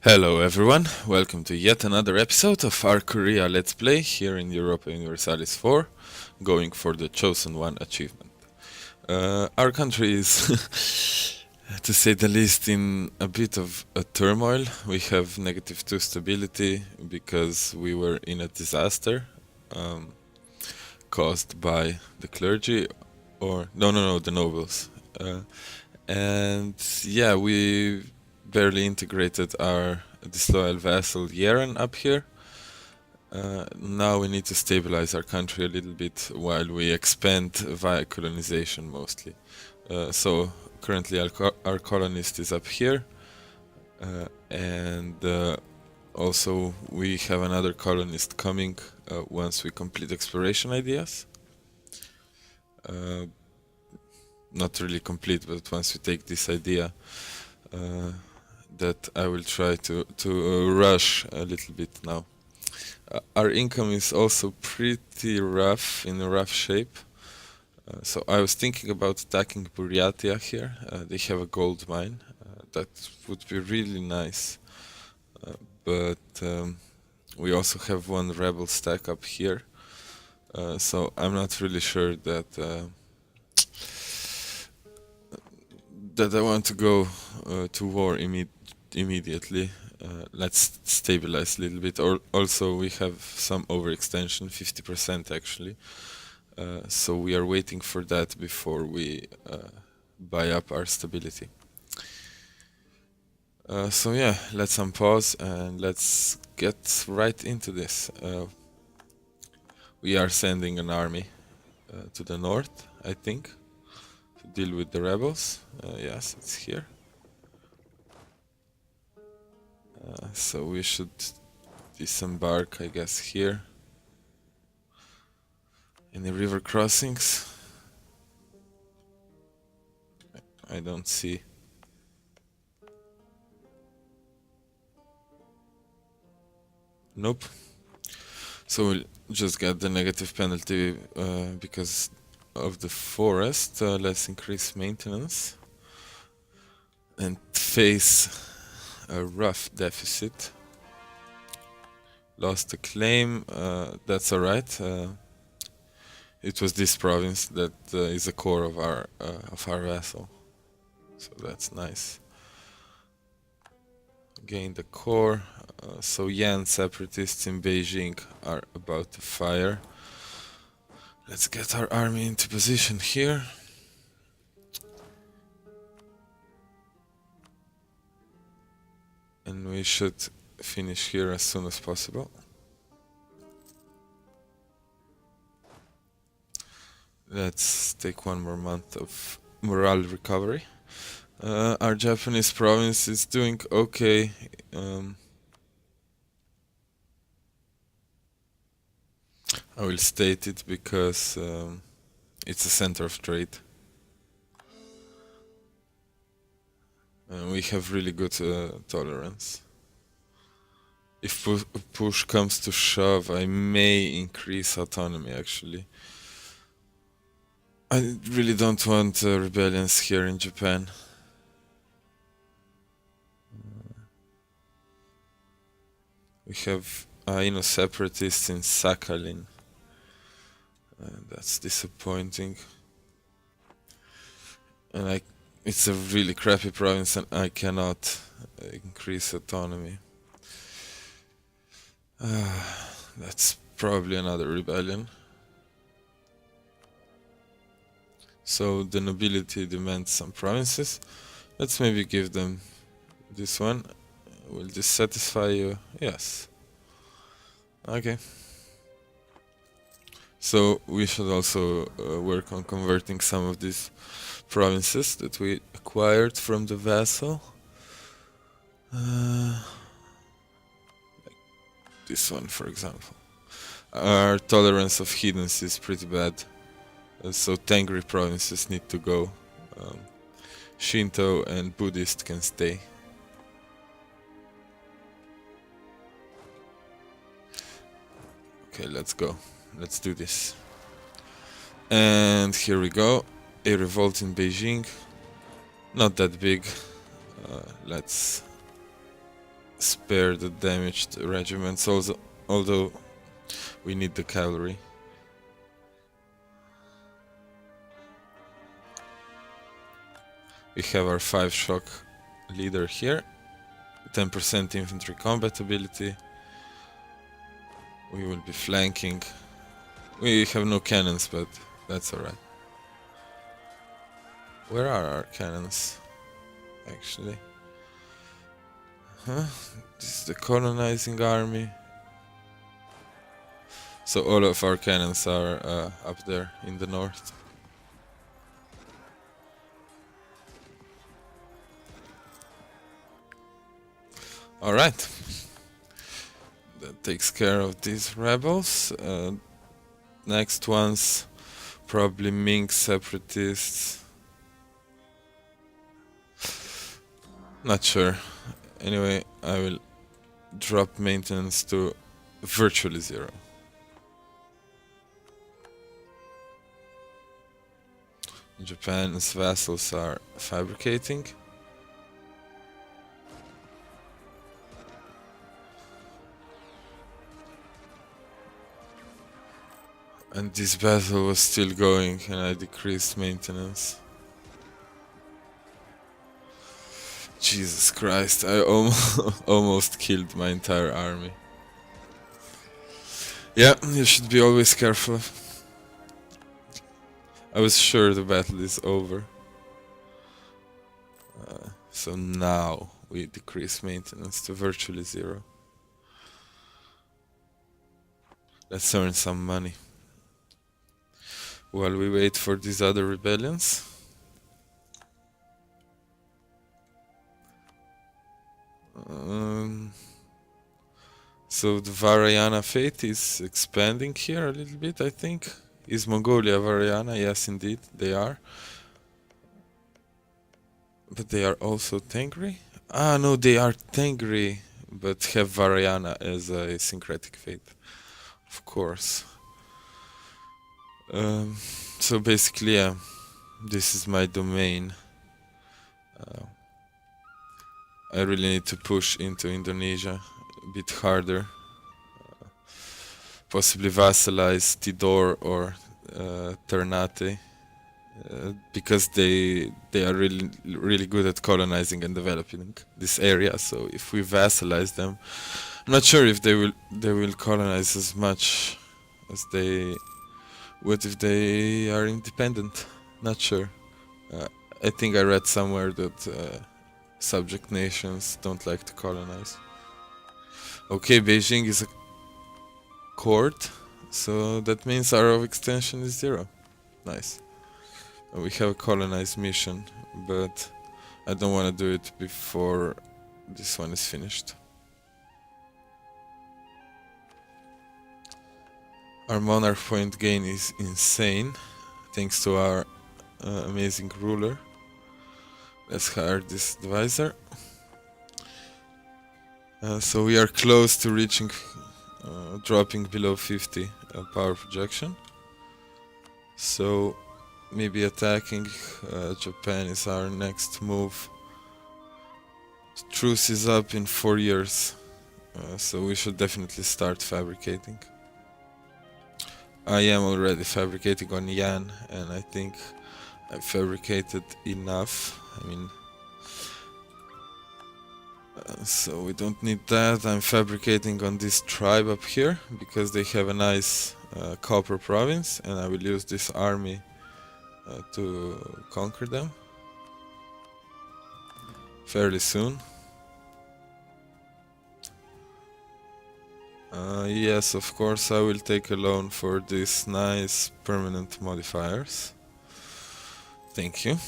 Hello everyone, welcome to yet another episode of our Korea Let's Play here in Europa Universalis 4, going for the Chosen 1 achievement. Our country is, to say the least, in a bit of a turmoil. We have -2 stability because we were in a disaster caused by the clergy, or no, the nobles. And yeah, we barely integrated our disloyal vassal Yeren up here. Now we need to stabilize our country a little bit while we expand via colonization mostly. So currently our colonist is up here, and also we have another colonist coming once we complete exploration ideas. Not really complete, but once we take this idea, that I will try to rush a little bit now. Our income is also pretty rough, in a rough shape. So I was thinking about attacking Buryatia here. They have a gold mine. That would be really nice. But we also have one rebel stack up here. So I'm not really sure that I want to go to war immediately. Let's stabilize a little bit. Also, we have some overextension, 50% actually. So we are waiting for that before we buy up our stability. So yeah, let's unpause and let's get right into this. We are sending an army to the north, I think, to deal with the rebels. Yes, it's here. So we should disembark, I guess, here. Any river crossings? I don't see. Nope. So we'll just get the negative penalty because of the forest. Let's increase maintenance and face a rough deficit. Lost a claim. That's alright. It was this province that is the core of our vassal, so that's nice. Gain the core. So Yan separatists in Beijing are about to fire. Let's get our army into position here. And we should finish here as soon as possible. Let's take one more month of morale recovery. Our Japanese province is doing okay. I will state it because it's a center of trade. We have really good tolerance. If push comes to shove, I may increase autonomy actually. I really don't want rebellions here in Japan. We have Aino separatists in Sakhalin. That's disappointing. And it's a really crappy province and I cannot increase autonomy. That's probably another rebellion. So the nobility demands some provinces. Let's maybe give them this one. Will this satisfy you? Yes. Okay. So we should also work on converting some of these provinces that we acquired from the vassal. Like this one, for example. Our tolerance of heathens is pretty bad. So Tengri provinces need to go. Shinto and Buddhist can stay. Okay, let's go. Let's do this. And here we go. A revolt in Beijing. Not that big. Let's spare the damaged regiments, also, although we need the cavalry. We have our 5 shock leader here, 10% infantry combat ability. We will be flanking. We have no cannons, but that's alright. Where are our cannons, actually? Huh? This is the colonizing army. So all of our cannons are up there in the north. Alright. That takes care of these rebels. Next ones, probably Ming separatists. Not sure. Anyway, I will drop maintenance to virtually 0. Japan's vassals are fabricating. And this battle was still going and I decreased maintenance. Jesus Christ, I almost killed my entire army. Yeah, you should be always careful. I was sure the battle is over. So now we decrease maintenance to virtually 0. Let's earn some money while we wait for these other rebellions. So the Varayana fate is expanding here a little bit, I think. Is Mongolia Varayana? Yes, indeed, they are. But they are also Tengri? Ah, no, they are Tengri, but have Varayana as a syncretic fate. Of course. So basically, yeah, this is my domain. I really need to push into Indonesia a bit harder. Possibly vassalize Tidor or Ternate, because they are really good at colonizing and developing this area. So if we vassalize them, I'm not sure if they will colonize as much as they would if they are independent. Not sure. I think I read somewhere that subject nations don't like to colonize. Okay, Beijing is a court, so that means our of extension is 0. Nice. We have a colonized mission, but I don't want to do it before this one is finished. Our monarch point gain is insane, thanks to our amazing ruler. Let's hire this advisor. So we are close to reaching, dropping below 50 power projection. So maybe attacking Japan is our next move. The truce is up in 4 years, so we should definitely start fabricating. I am already fabricating on Yan, and I think I fabricated enough. I mean, so we don't need that. I'm fabricating on this tribe up here because they have a nice copper province, and I will use this army to conquer them fairly soon. Yes, of course, I will take a loan for these nice permanent modifiers. Thank you.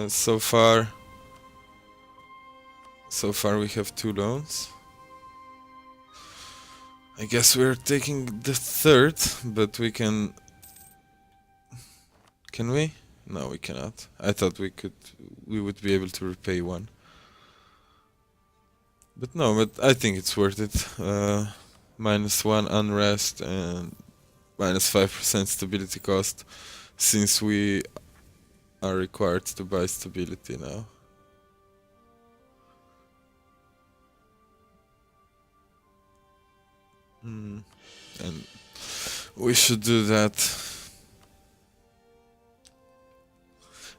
So far we have 2 loans. I guess we're taking the 3rd, but we can we? No, we cannot. I thought we would be able to repay 1. But no, but I think it's worth it. -1 unrest and -5% stability cost, since we are required to buy stability now. And we should do that.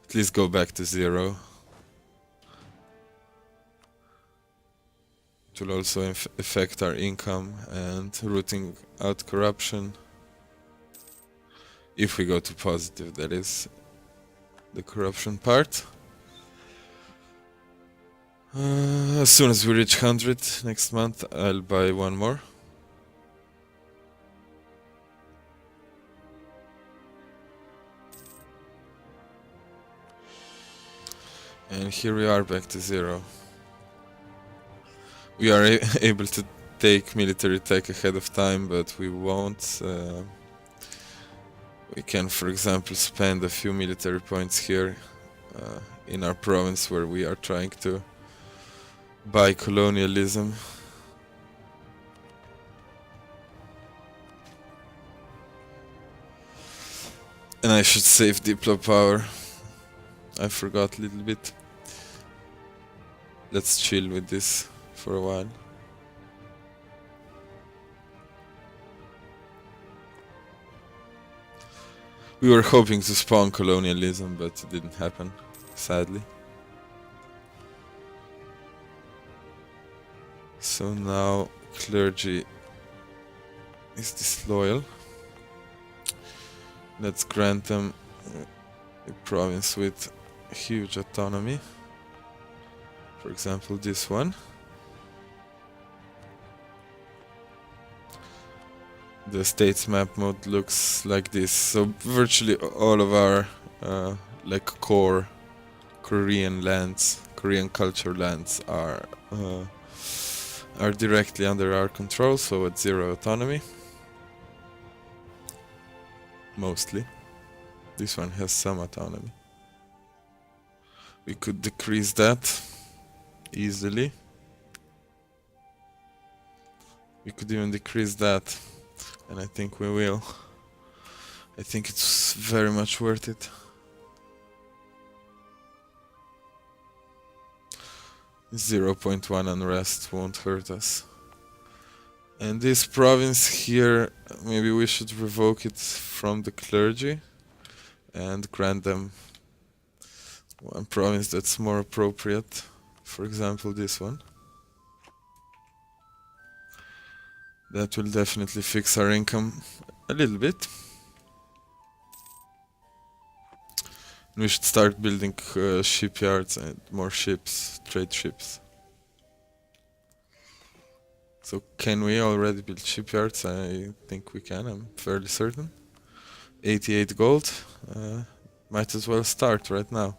At least go back to 0. It will also affect our income and rooting out corruption. If we go to positive, that is the corruption part. As soon as we reach 100 next month, I'll buy one more. And here we are back to 0. We are able to take military tech ahead of time, but we won't. We can, for example, spend a few military points here in our province where we are trying to buy colonialism. And I should save Diplo power. I forgot a little bit. Let's chill with this for a while. We were hoping to spawn colonialism, but it didn't happen, sadly. So now clergy is disloyal. Let's grant them a province with huge autonomy. For example, this one. The states map mode looks like this. So virtually all of our like core Korean lands, Korean culture lands are directly under our control, so at 0 autonomy. Mostly. This one has some autonomy. We could decrease that easily. We could even decrease that, and I think we will. I think it's very much worth it. .1 unrest won't hurt us. And this province here, maybe we should revoke it from the clergy and grant them one province that's more appropriate. For example, this one. That will definitely fix our income a little bit. We should start building shipyards and more ships, trade ships. So can we already build shipyards? I think we can, I'm fairly certain. 88 gold. Might as well start right now.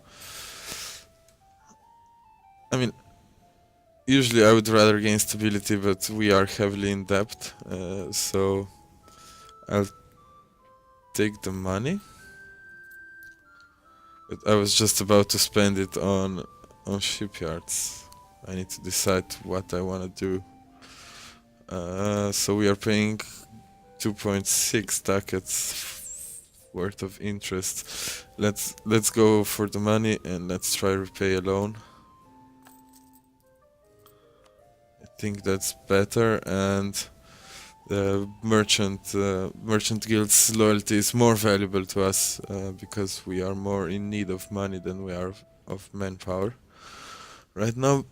I mean, usually I would rather gain stability, but we are heavily in debt, so I'll take the money. But I was just about to spend it on shipyards. I need to decide what I want to do. So we are paying 2.6 ducats worth of interest. Let's go for the money and let's try repay a loan. I think that's better, and the merchant guild's loyalty is more valuable to us because we are more in need of money than we are of manpower right now.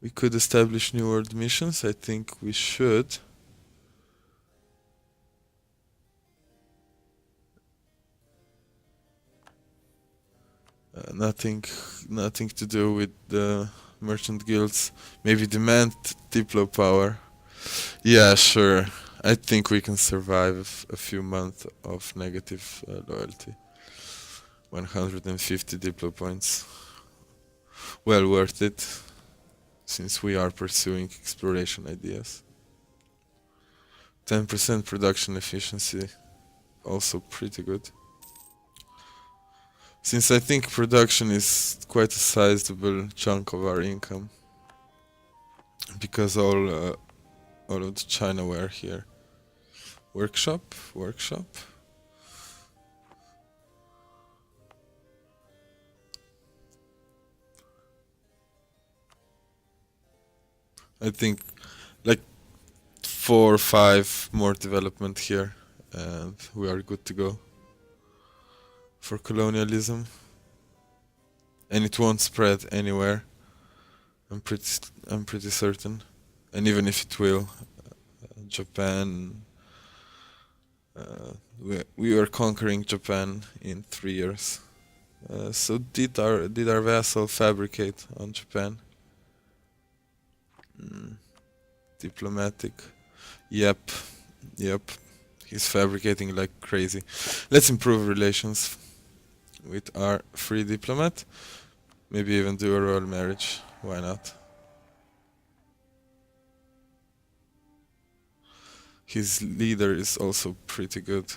We could establish new world missions. I think we should. Nothing to do with the merchant guilds. Maybe demand Diplo power. Yeah, sure. I think we can survive a few months of negative loyalty. 150 Diplo points. Well worth it, since we are pursuing exploration ideas. 10% production efficiency, also pretty good. Since I think production is quite a sizable chunk of our income, because all of the Chinaware here. Workshop. I think like 4 or 5 more development here, and we are good to go for colonialism. And it won't spread anywhere. I'm pretty certain. And even if it will, Japan, we were conquering Japan in 3 years. So did our vassal fabricate on Japan? Mm, diplomatic. Yep, yep. He's fabricating like crazy. Let's improve relations with our free diplomat. Maybe even do a royal marriage. Why not? His leader is also pretty good.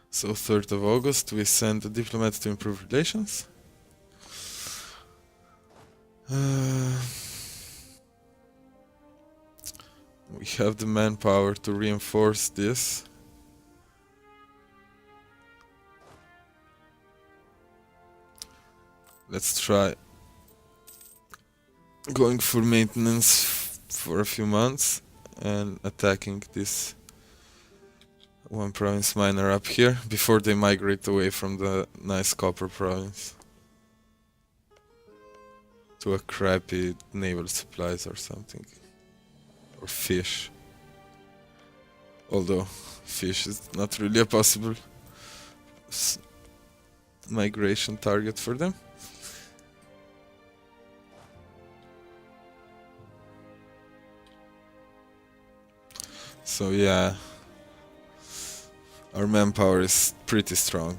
So 3rd of August we send a diplomat to improve relations. We have the manpower to reinforce this. Let's try going for maintenance for a few months and attacking this one province miner up here before they migrate away from the nice copper province to a crappy naval supplies or something. Or fish. Although fish is not really a possible migration target for them. So yeah, our manpower is pretty strong.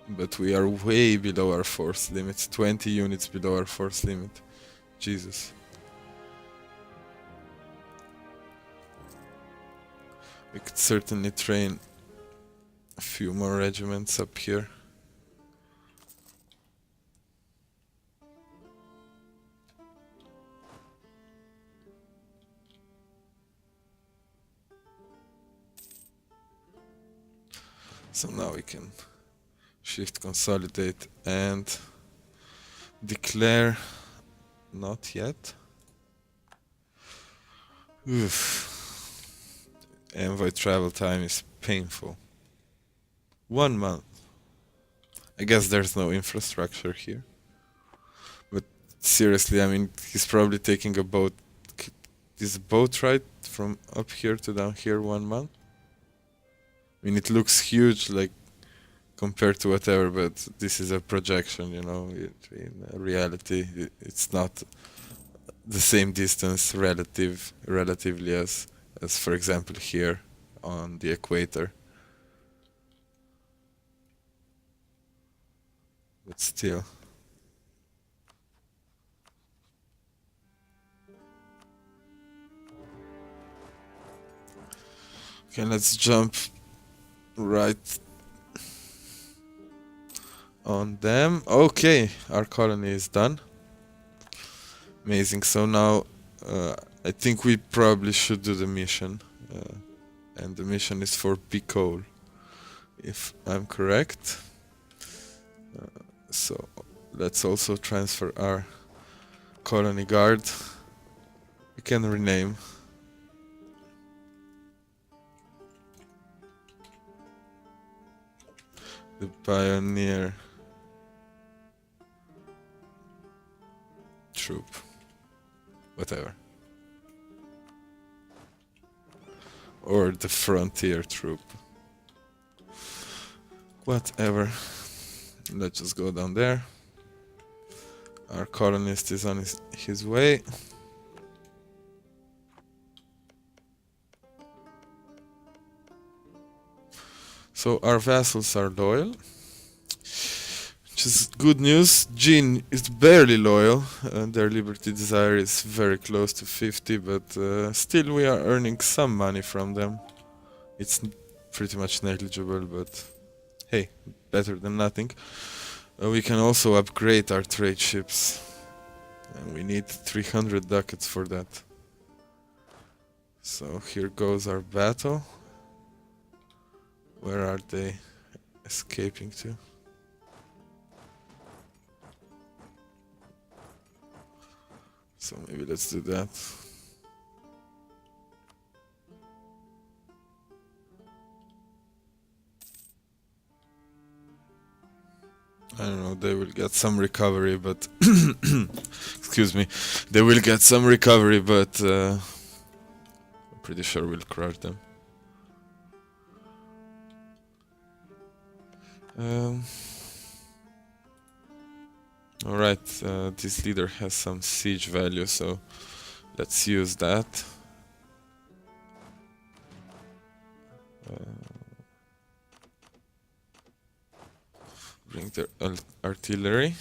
But we are way below our force limit, 20 units below our force limit. Jesus. We could certainly train a few more regiments up here. So now we can shift consolidate and declare. Not yet. Oof. Envoy travel time is painful. 1 month. I guess there's no infrastructure here. But seriously, I mean, he's probably taking a boat. This boat ride from up here to down here 1 month. I mean, it looks huge, like, compared to whatever, but this is a projection, you know. In reality, it's not the same distance relatively as for example here on the equator. But still. Okay, let's jump right on them. Okay, our colony is done. Amazing. So now I think we probably should do the mission. And the mission is for Bicol, if I'm correct. So let's also transfer our colony guard. We can rename. The pioneer troop. Whatever. Or the frontier troop. Whatever. Let's just go down there. Our colonist is on his way. So our vassals are loyal, which is good news. Jin is barely loyal. Their liberty desire is very close to 50, but still we are earning some money from them. It's pretty much negligible, but hey, better than nothing. We can also upgrade our trade ships, and we need 300 ducats for that. So here goes our battle. Where are they escaping to? So maybe let's do that. I don't know, they will get some recovery, but excuse me, they will get some recovery, but I'm pretty sure we'll crush them. Alright, this leader has some siege value, so let's use that. Bring their artillery,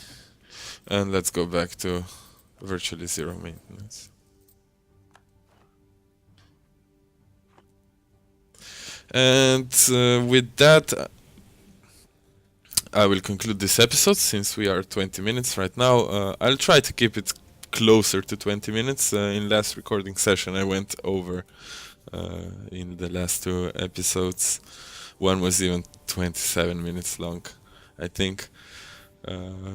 and let's go back to virtually zero maintenance. And with that, I will conclude this episode, since we are 20 minutes right now. I'll try to keep it closer to 20 minutes. In last recording session I went over in the last two episodes. One was even 27 minutes long, I think,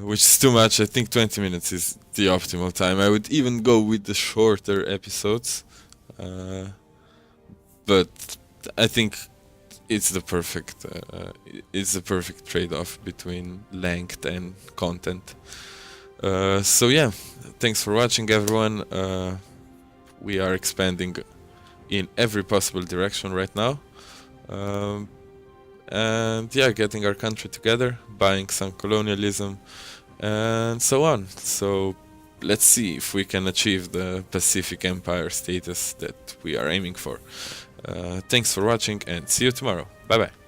which is too much. I think 20 minutes is the optimal time. I would even go with the shorter episodes, but I think it's the perfect trade-off between length and content. So yeah, thanks for watching, everyone. We are expanding in every possible direction right now, and yeah, getting our country together, buying some colonialism, and so on. So let's see if we can achieve the Pacific Empire status that we are aiming for. Thanks for watching, and see you tomorrow. Bye bye.